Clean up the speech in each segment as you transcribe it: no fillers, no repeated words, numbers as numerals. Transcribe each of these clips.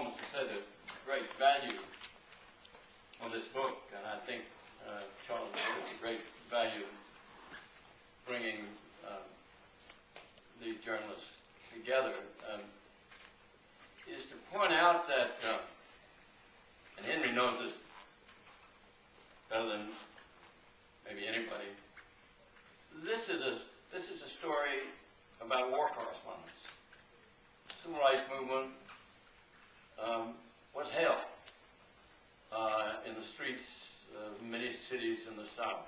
moment to say the great value of this book, and I think Charles put a great value bringing these journalists together, is to point out that, and Henry knows this better than maybe anybody, this is a story about war correspondence. The Civil Rights Movement was hell in the streets of many cities in the South.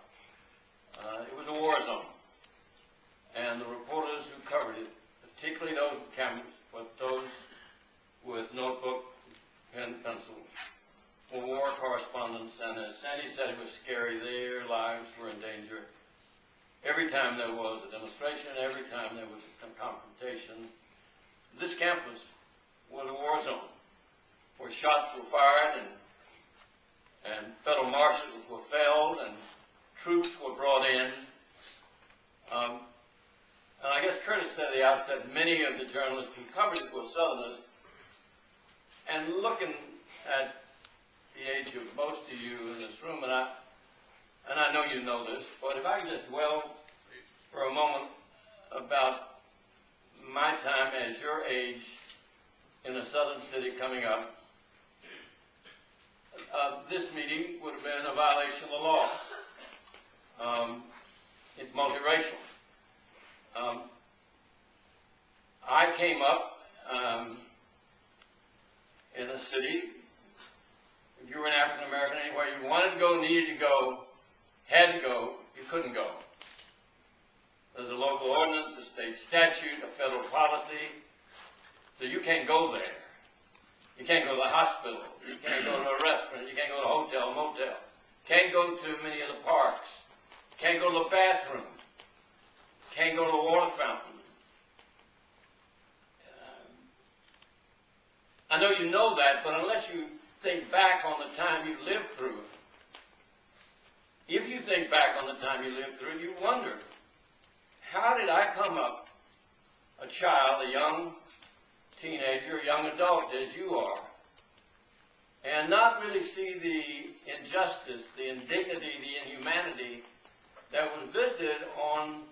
It was a war zone. And the reporters who covered it, particularly those with cameras, but those with notebook, pen, pencil, were war correspondents. And as Sandy said, it was scary. Their lives were in danger. Every time there was a demonstration, every time there was a confrontation, this campus was a war zone where shots were fired and federal marshals were felled and troops were brought in. And I guess Curtis said at the outset, many of the journalists who covered it were Southerners. And looking at the age of most of you in this room, and I know you know this, but if I could just dwell for a moment about my time as your age in a southern city coming up, this meeting would have been a violation of the law. It's multiracial. I came up in a city. If you were an African American anywhere you wanted to go, needed to go, had to go, you couldn't go. There's a local ordinance, a state statute, a federal policy, so you can't go there. You can't go to the hospital. You can't go to a restaurant. You can't go to a hotel, motel. Can't go to many of the parks. Can't go to the bathroom. Can't go to a water fountain. I know you know that, but unless you think back on the time you lived through, if you think back on the time you lived through, you wonder, how did I come up, a child, a young teenager, a young adult as you are, and not really see the injustice, the indignity, the inhumanity that was visited on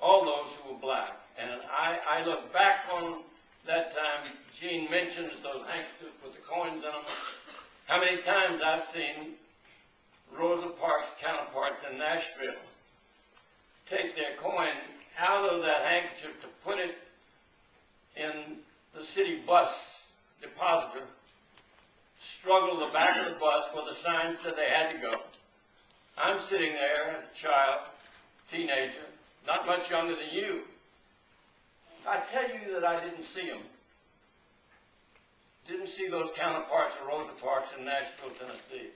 all those who were black? And I look back on that time. Gene mentions those handkerchiefs with the coins in them. How many times I've seen Rosa Parks' counterparts in Nashville take their coin out of that handkerchief to put it in the city bus depositor, struggle the back of the bus where the sign said they had to go. I'm sitting there as a child, teenager, not much younger than you. If I tell you that I didn't see them, didn't see those counterparts of Rosa Parks in Nashville, Tennessee,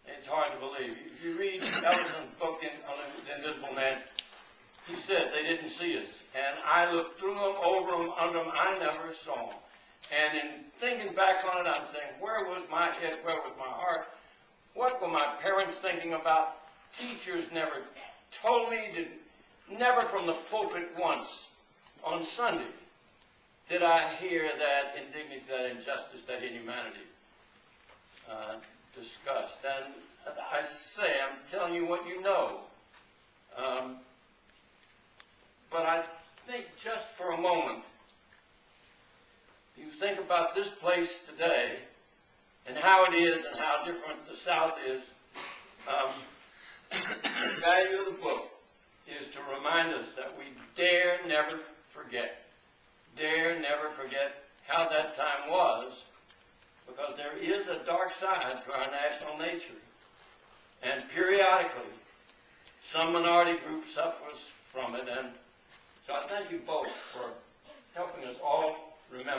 it's hard to believe. If you read Ellison's book on The Invisible Man, he said they didn't see us. And I looked through them, over them, under them. I never saw them. And in thinking back on it, I'm saying, where was my head? Where was my heart? What were my parents thinking about? Teachers never told me, never from the pulpit once on Sunday did I hear that indignity, that injustice, that inhumanity discussed. And I say, I'm telling you what you know. But I think just for a moment, you think about this place today and how it is and how different the South is. The value of the book is to remind us that we dare never forget how that time was, because there is a dark side to our national nature. And periodically, some minority group suffers from it. And so I thank you both for helping us all remember.